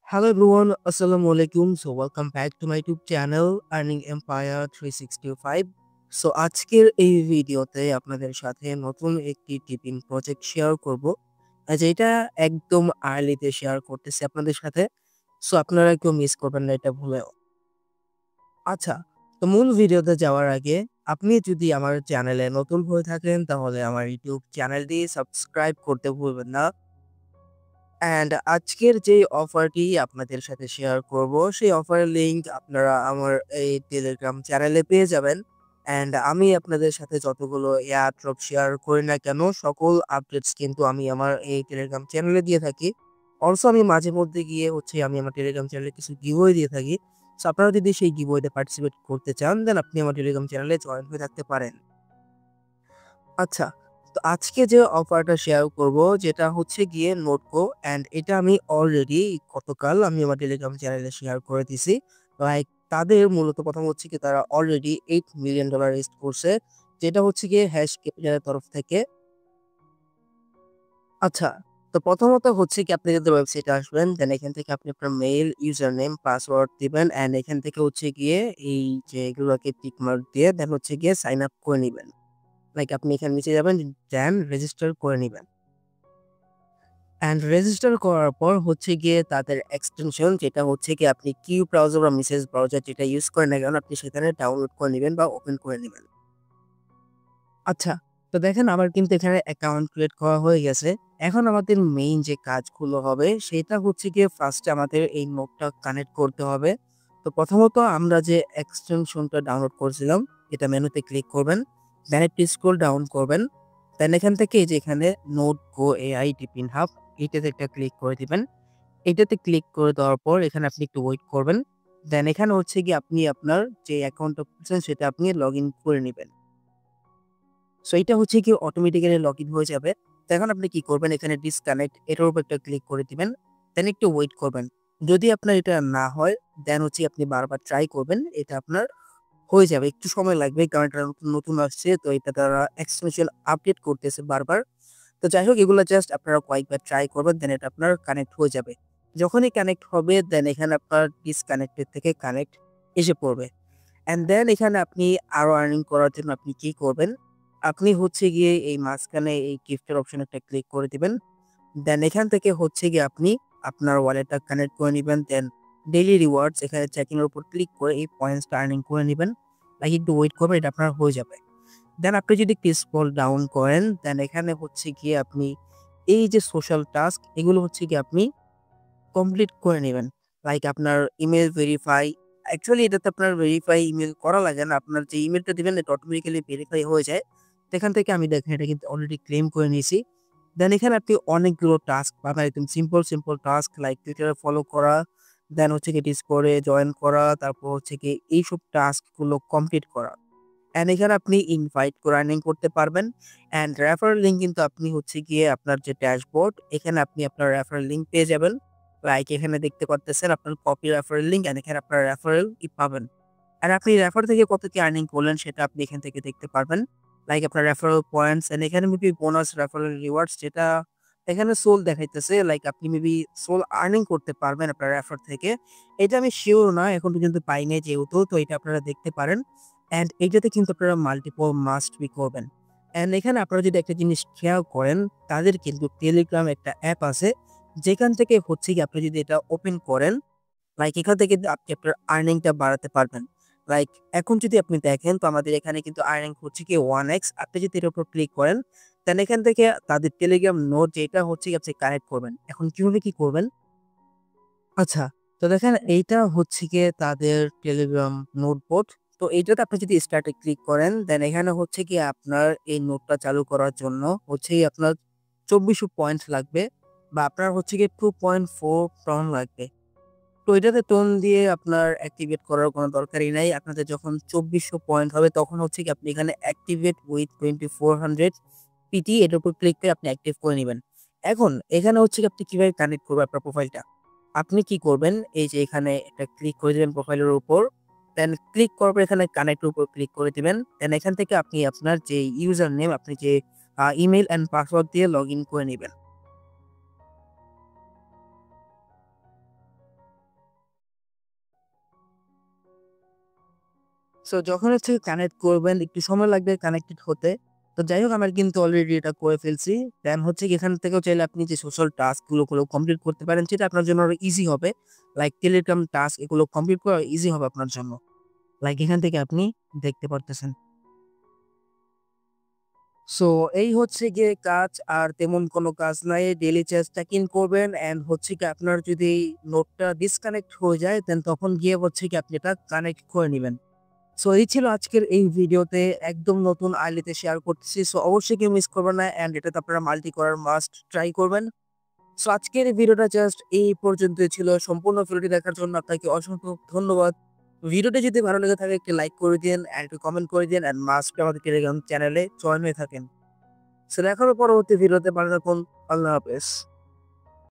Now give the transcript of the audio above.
Hello everyone, Assalamu alaikum. So welcome back to my YouTube channel Earning Empire 365. So আজকের এই ভিডিওতে আপনাদের সাথে নতুন একটি টিপিং প্রজেক্ট শেয়ার করব যেটা একদম আর্লিতে শেয়ার করতেছি আপনাদের সাথে। সো আপনারা কেউ মিস করবেন না এটা ভুলেও। আচ্ছা, তো মূল ভিডিওতে যাওয়ার আগে আপনি যদি আমার চ্যানেলে নতুন হয়ে থাকেন তাহলে আমার ইউটিউব চ্যানেলটি সাবস্ক্রাইব করতে ভুলবেন না। অ্যান্ড আজকের যে অফারটি আপনাদের সাথে শেয়ার করব সেই অফারের লিঙ্ক আপনারা আমার এই টেলিগ্রাম চ্যানেলে পেয়ে যাবেন। অ্যান্ড আমি আপনাদের সাথে যতগুলো এয়ারড্রপ শেয়ার করি না কেন সকল আপডেটস কিন্তু আমি আমার এই টেলিগ্রাম চ্যানেলে দিয়ে থাকি। অলসো আমি মাঝে মধ্যে গিয়ে আমি আমার টেলিগ্রাম চ্যানেলে কিছু গিভওয়ে দিয়ে থাকি। সো আপনারা যদি সেই গিভওয়েতে পার্টিসিপেট করতে চান দেন আপনি আমার টেলিগ্রাম চ্যানেলে জয়েন হয়ে থাকতে পারেন। আচ্ছা, তো আজকে যে অফারটা শেয়ার করব যেটা হচ্ছে গিয়ে নোটকো অ্যান্ড এটা আমি অলরেডি গতকাল আমি আমার টেলিগ্রাম চ্যানেলে শেয়ার করে দিছি। লাইক তাদের মূলত প্রথম হচ্ছে কি তারা অলরেডি $8 মিলিয়ন রেইজ করছে। যেটা হচ্ছে গিয়ে হ্যাশ ক্যাপিটালের তরফ থেকে। আচ্ছা, তো প্রথমত হচ্ছে কি আপনি যদি ওয়েবসাইটে আসবেন দেন এখান থেকে আপনি আপনার মেইল, ইউজার নেম, পাসওয়ার্ড দিবেন অ্যান্ড এখান থেকে হচ্ছে গিয়ে এই যে এগুলোকে টিক মার্ক দিয়ে দেন হচ্ছে গিয়ে সাইন আপ করে নিবেন। লাইক আপনি এখানে নিচে যাবেন দেন রেজিস্টার করে নিবেন। অ্যান্ড রেজিস্টার করার পর হচ্ছে গিয়ে তাদের এক্সটেনশন যেটা হচ্ছে গিয়ে আপনি কিউ ব্রাউজার বা মেসেজ ব্রাউজার যেটা ইউজ করেন না কেন আপনি সেখানে ডাউনলোড করে নিবেন বা ওপেন করে নিবেন। আচ্ছা, তো দেখেন আমার কিন্তু এখানে অ্যাকাউন্ট ক্রিয়েট করা হয়ে গেছে। এখন আমাদের মেইন যে কাজগুলো হবে সেটা হচ্ছে গিয়ে ফার্স্টে আমাদের এই নোটটা কানেক্ট করতে হবে। তো প্রথমত আমরা যে এক্সটেনশনটা ডাউনলোড করেছিলাম এটা মেনুতে ক্লিক করবেন, দেন একটু স্ক্রল ডাউন করবেন। দেন এখান থেকে এই যে এখানে নোট গো এআই টিপিন হাব এটাতে একটা ক্লিক করে দিবেন। এটাতে ক্লিক করে দেওয়ার পর এখানে আপনি একটু ওয়েট করবেন। দেন এখানে হচ্ছে গিয়ে আপনি আপনার যে অ্যাকাউন্টটা খুলছেন সেটা আপনি লগইন করে নিবেন। সো এইটা হচ্ছে কি অটোমেটিক্যালি লগইন হয়ে যাবে। তো এখন আপনি কি করবেন এখানে ডিসকানেক্ট এটার উপর একটা ক্লিক করে দিবেন। দেন একটু ওয়েট করবেন। যদি আপনার এটা না হয় দেন হচ্ছে আপনি বারবার ট্রাই করবেন। এটা আপনার হয়ে যাবে। একটু সময় লাগবে কারণ এটা নতুন, নতুন আসছে তো এটা তারা এক্সটেনশন আপডেট করতেছে বারবার। তো যাই হোক এগুলো জাস্ট আপনারা কয়েকবার ট্রাই করবেন দেন এটা আপনার কানেক্ট হয়ে যাবে। যখনই কানেক্ট হবে দেন এখানে আপনার ডিসকানেক্টেড থেকে কানেক্ট এসে পড়বে। অ্যান্ড দেন এখানে আপনি আরো আর্নিং করার জন্য আপনি কি করবেন? আপনি হচ্ছে গিয়ে এই মাঝখানে এই গিফটের অপশন একটা ক্লিক করে দিবেন। দেন এখান থেকে হচ্ছে গিয়ে আপনি আপনার ওয়ালেটটা কানেক্ট করে নিবেন। দেন ডেইলি রিওয়ার্ডস এখানে চেকিং এর উপর ক্লিক করে এই পয়েন্টসটা আর্নিং করে নিবেন। লাইক একটু ওয়েট করবেন এটা আপনার হয়ে যাবে। দেন আপনি যদি একটু স্ক্রল ডাউন করেন দেন এখানে হচ্ছে গিয়ে আপনি এই যে সোশ্যাল টাস্ক এগুলো হচ্ছে গিয়ে আপনি কমপ্লিট করে নিবেন। লাইক আপনার ইমেইল ভেরিফাই অ্যাকচুয়ালি এটাতে আপনার ভেরিফাই ইমেইল করা লাগে না। আপনার যে ইমেইলটা দিবেন এটা অটোমেটিক্যালি ভেরিফাই হয়ে যায়। তো এখান থেকে আমি দেখেন এটা কিন্তু অলরেডি ক্লেম করে নিয়েছি। দেন এখানে আপনি অনেকগুলো টাস্ক পাবেন একদম সিম্পল টাস্ক লাইক টুইটারে ফলো করা, দেন হচ্ছে গিয়ে ডিসকর্ডে জয়েন করা, তারপর হচ্ছে গিয়ে এইসব টাস্কগুলো কমপ্লিট করা। অ্যান্ড এখানে আপনি ইনভাইট করে আর্নিং করতে পারবেন। অ্যান্ড রেফারেল লিঙ্ক কিন্তু আপনি হচ্ছে গিয়ে আপনার যে ড্যাশবোর্ড এখানে আপনি আপনার রেফারেল লিঙ্ক পেয়ে যাবেন। লাইক এখানে দেখতে পারতেছেন আপনার কপি রেফারেল লিঙ্ক অ্যান্ড এখানে আপনার রেফারেল পাবেন। আর আপনি রেফার থেকে কত কি আর্নিং করলেন সেটা আপনি এখান থেকে দেখতে পারবেন। লাইক আপনার রেফারেল পয়েন্টস অ্যান্ড এখানে মেবি বোনাস রেফারেল রিওয়ার্ডস যেটা এখানে সোল দেখাইতেছে লাইক আপনি মেবি সোল আর্নিং করতে পারবেন আপনার রেফার থেকে। এটা আমি সিওর না এখন পর্যন্ত পাই নাই যেহেতু তো এটা আপনারা দেখতে পারেন। অ্যান্ড এইটাতে কিন্তু আপনারা মাল্টিপল মাস্ট বি করবেন। অ্যান্ড এখানে আপনারা যদি একটা জিনিস খেয়াল করেন তাদের কিন্তু টেলিগ্রাম একটা অ্যাপ আছে যেখান থেকে হচ্ছে কি আপনি যদি এটা ওপেন করেন লাইক এখান থেকে আপনি আপনার আর্নিংটা বাড়াতে পারবেন। লাইক এখন যদি আপনি দেখেন তো আমাদের এখানে কিন্তু আর্নিং হচ্ছে কি 1x আপনি যদি এটার উপর ক্লিক করেন দেন এখান থেকে তাদের টেলিগ্রাম নোট যেটা হচ্ছে কি আপনি কানেক্ট করবেন। এখন কিভাবে কি করবেন? আচ্ছা, তো দেখেন এইটা হচ্ছে গিয়ে তাদের টেলিগ্রাম নোটবোর্ড। তো এইটাতে আপনি যদি স্টার্টে ক্লিক করেন দেন এখানে হচ্ছে গিয়ে আপনার এই নোটটা চালু করার জন্য হচ্ছে গিয়ে আপনার 2400 পয়েন্ট লাগবে বা আপনার হচ্ছে গিয়ে 2.4 টন লাগবে। তো এটাতে টোন দিয়ে আপনার অ্যাক্টিভেট করার কোনো দরকারই নাই। আপনাদের যখন 2400 পয়েন্ট হবে তখন হচ্ছে কি আপনি এখানে অ্যাক্টিভেট উইথ 2400 পিটি এটার উপর ক্লিক করে আপনি অ্যাক্টিভ করে নিবেন। এখন এখানে হচ্ছে কি আপনি কিভাবে কানেক্ট করবেন আপনার প্রোফাইলটা? আপনি কি করবেন? এই যে এখানে একটা ক্লিক করে দিবেন প্রোফাইলের উপর। দেন ক্লিক করার পর এখানে কানেক্ট এর উপর ক্লিক করে দিবেন। দেন এখান থেকে আপনি আপনার যে ইউজার নেম আপনি যে ইমেইল অ্যান্ড পাসওয়ার্ড দিয়ে লগইন করে নিবেন। সো যখন হচ্ছে কানেক্ট করবেন একটু সময় লাগবে কানেক্টেড হতে। তো যাই হোক আমার কিন্তু অলরেডি এটা করে ফেলছি। দেন হচ্ছে কি এখান থেকেও চাইলে আপনি যে সোশ্যাল টাস্ক গুলো কমপ্লিট করতে পারেন যেটা আপনার জন্য আরো ইজি হবে। লাইক টেলিগ্রাম টাস্ক এগুলো কমপ্লিট করা ইজি হবে আপনার জন্য। লাইক এখান থেকে আপনি দেখতে পারতেছেন। সো এই হচ্ছে গিয়ে কাজ আর তেমন কোনো কাজ নাই। ডেইলি চেক ইন করবেন অ্যান্ড হচ্ছে কি আপনার যদি নোটটা ডিসকানেক্ট হয়ে যায় দেন তখন গিয়ে হচ্ছে কি আপনি এটা কানেক্ট করে নিবেন। সো এই ছিল আজকের এই ভিডিওতে একদম নতুন আইলিতে শেয়ার করতেছি। সো অবশ্যই কেউ মিস করবেন না অ্যান্ড এটাতে আপনারা মাল্টি করার মাস্ট ট্রাই করবেন। সো আজকের এই ভিডিওটা জাস্ট এই পর্যন্তই ছিল। সম্পূর্ণ ভিডিওটি দেখার জন্য আপনাকে অসংখ্য ধন্যবাদ। ভিডিওটি যদি ভালো লেগে থাকে একটি লাইক করে দিন অ্যান্ড একটু কমেন্ট করে দিন অ্যান্ড মাস্ট আমাদের টেলিগ্রাম চ্যানেলে জয়েন হয়ে থাকেন। সো দেখা হবে পরবর্তী ভিডিওতে। ভালো থাকুন। আল্লাহ হাফেজ।